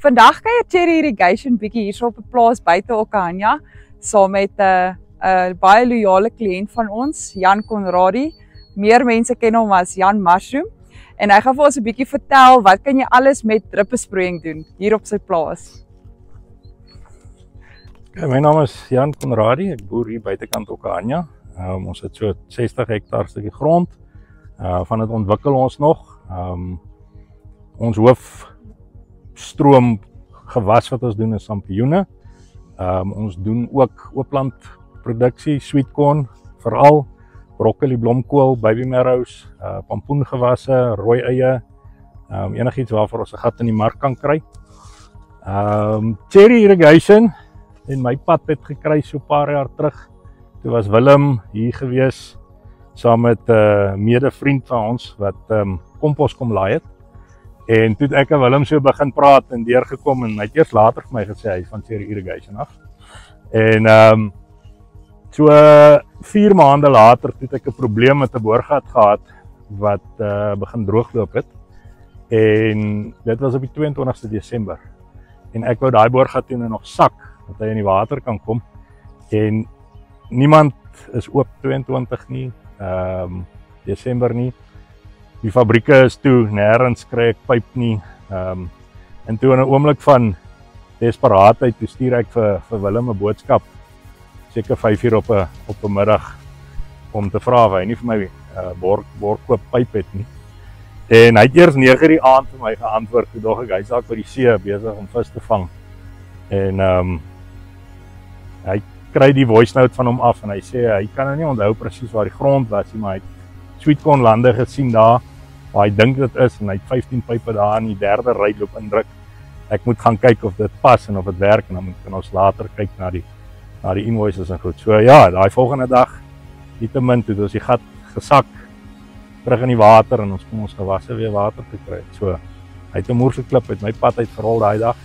Vandag kuier Cherry Irrigation bietjie hierso op 'n plaas buite Okahanja saam met 'n baie loyale kliënt van ons, Jan Conradie. Meer mense ken hom as Jan Mushroom. En hy gaan vir ons 'n bietjie vertel wat kan jy alles met druppelsproeiing doen hier op sy plaas. My naam is Jan Conradie, ek boer hier buitekant Okahanja. Ons het so 60 hektaar stukkie grond. Van dit ontwikkel ons nog. Ons hoofstroom gewas wat ons doen is sampioene. Ons doen ook ooplandproduksie, sweetcorn, veral broccoli, blomkool, baby marrows, pompoengewasse, rooi eie, enigiets waarvoor ons 'n gat in die mark kan kry. Cherry Irrigation en my pad het gekry so 'n paar jaar terug. Toe was Willem hier gewees saam met 'n medevriend van ons wat kompos kom laai het. En toe het ek en Willem so begin praat en deurgekom en hy het eers later vir my gesê hy is van Cherry Irrigation af. En so 4 maande later het ek 'n probleem met 'n boorgat gehad wat begin droogloop het. En dit was op die 22ste Desember. En ek wou daai boorgat toe nog sak dat hy in die water kan kom. En niemand is oop 22 nie, Desember nie. Die fabrieke is toe, nêrens kry ek pyp nie. En toe in 'n oomblik van desperaatheid toe stuur ek vir Willem 'n boodskap, seker 5 uur op 'n middag, om te vra of hy nie vir my borgkoop pyp het nie. En hy het eers 9 die aand vir my geantwoord, toe dog ek hy's dalk by die see besig om vis te vang. En hy kry die voice note van hom af en hy sê hy kan nou nie onthou presies waar die grond was nie, maar hy het sweetcorn lande gesien daar waar hy dink dit is en hy het 15 pype daar in die 3de ry loop indruk. Ek moet gaan kyk of dit pas en of dit werk en dan kan ons later kyk na die invoices en goed. So ja, daai volgende dag nietemin toe ons die gat gesak terug in die water en ons kom ons gewasse weer water te kry. So hy het 'n moer geklip met my pad uitgerol daai dag.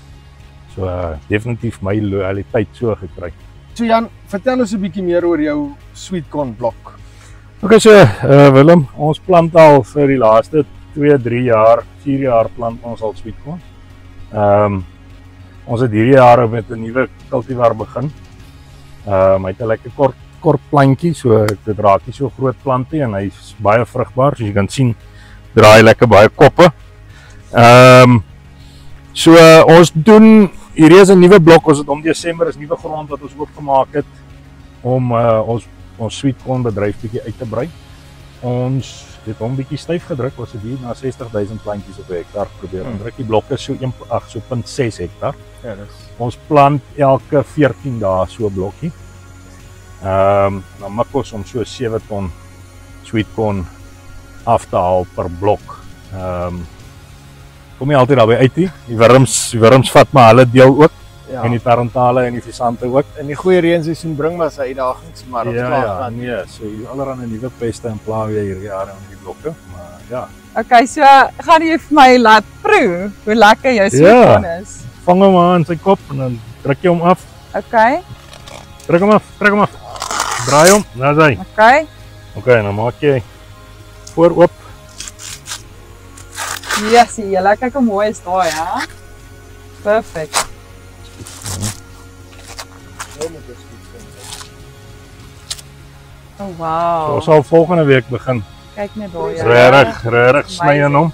So definitief my loyaliteit so gekry. So Jan, vertel ons 'n bietjie meer oor jou sweetcorn blok. Okay, so Willem, ons plant al vir die laaste 2, 3 jaar, 4 jaar plant ons al sweetcorn. Ons het hierdie jaar met 'n nuwe cultivar begin. Hy het 'n lekker kort plantjie, so dit raak nie so groot plantie en hy's baie vrugbaar, soos jy kan sien, draai lekker baie koppe. So ons doen hierdie is 'n nuwe blok, ons het om Desember is nuwe grond wat ons oopgemaak het om ons sweetcorn bedryf bietjie uit te brei. Ons het hom bietjie styf gedruk, ons het hier na 60,000 plantjies op 'n hektaar probeer indruk. Die blokke is so 0.6 hektaar. Ja, dis. Ons plant elke 14 dae so 'n blokkie. Dan maak ons om so 7 ton sweetcorn af te haal per blok. Kom nie altyd daarby uit nie. Die wurms vat maar hulle deel ook. Ja. En die tarantale en die visante ook. En die goeie reënseisoen bring maar sy uitdagings, maar dit Ja, nee, so hier allerhande nuwe peste en plaag weer hierdie jare in die blokke, maar ja. Okay, so gaan jy vir my laat proe hoe lekker jou sweetcorn is. Vang hom aan sy kop en dan druk jy hom af. Okay. Druk hom af. Draai hom, daar's hy. Okay. Okay, dan maak jy voor oop. Yes, julle kyk hoe mooi is daai, ja. Perfect. Oh wow. So, ons sal volgende week begin. Kyk net daar, ja. Regtig sny in hom.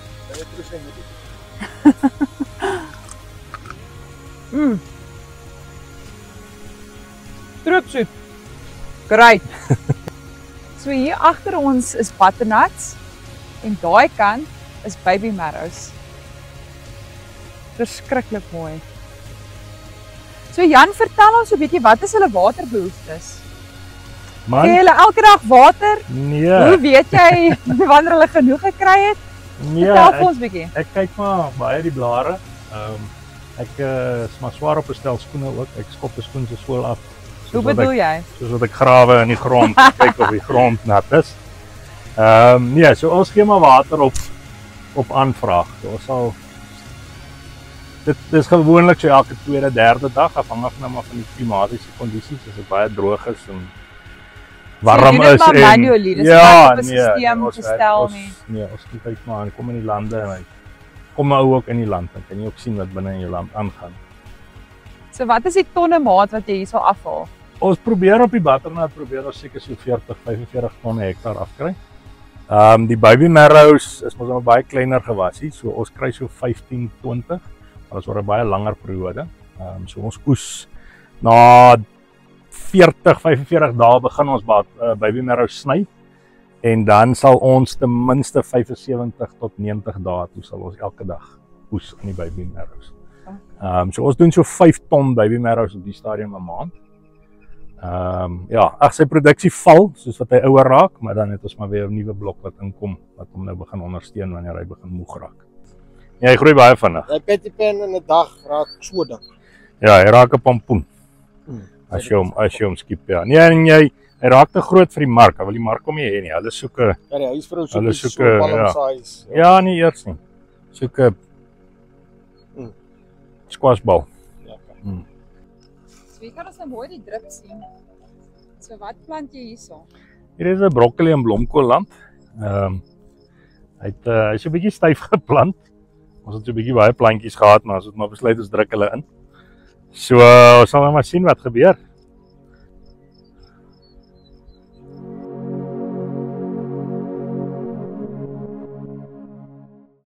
Troopsoet. Great. So hier agter ons is butternuts en daai kant is baby marrows. Verskriklik mooi. So Jan, vertel ons 'n bietjie wat is hulle waterbehoeftes? Man, Gee hulle elke dag water? nee. Hoe weet jy wanneer hulle genoeg gekry het? Nee, Vertel vir ons 'n bietjie. ek kyk maar baie die blare. Ek is maar swaar op 'n stel skoene ook. Ek skop 'n skoen se sool af. Hoe bedoel jy? Soos wat ek grawe in die grond, kyk of die grond nat is. Nee, so ons gee maar water op aanvraag. So ons sal dit is gewoonlik so elke 2de, 3de dag, afhangend nou maar van die klimatiese kondisies, as dit baie droog is en warm is en manually, dis nie op 'n stelsel nie. Nee, ons kyk maar en kom in die lande en hy kom nou ook in die land, dan kan jy ook sien wat binne in jou land aangaan. So wat is die tonne maat wat jy hierso afhaal? Ons probeer op die butternut seker so 40-45 tonne hektaar afkry. Die baby marrows is mos 'n baie kleiner gewasie, so ons kry so 15-20, maar dit is oor 'n baie langer periode. So ons oes na 40-45 dae begin ons baby marrows sny en dan sal ons ten minste 75 tot 90 dae toe sal ons elke dag oes aan die baby marrows. So ons doen so 5 ton baby marrows op die stadium 'n maand. Ja, as sy produksie val, soos wat hy ouer raak, maar dan het ons maar weer 'n nuwe blok wat inkom wat hom nou begin ondersteun wanneer hy begin moeg raak. Ja, hy groei baie vinnig. Hy patty pan in 'n dag raak so dik. Ja, hy raak 'n pompoen. As jy hom skiep, ja. Nee, en hy raak te groot vir die mark. Hy wil die mark kom nie hê nie. Hulle soek 'n Ja, die huisvrou Hulle soek soek, so palm ja. size. ja, nie eers nie. Soek 'n squashbal. Ja. So jy kan ons nou mooi die drip sien. So wat plant jy hierso? Hier is 'n broccoli en blomkoolland. Hy is 'n bietjie styf geplant. Ons het so 'n bietjie baie plantjies gehad, maar ons het maar besluit ons druk hulle in. So ons sal nou maar sien wat gebeur.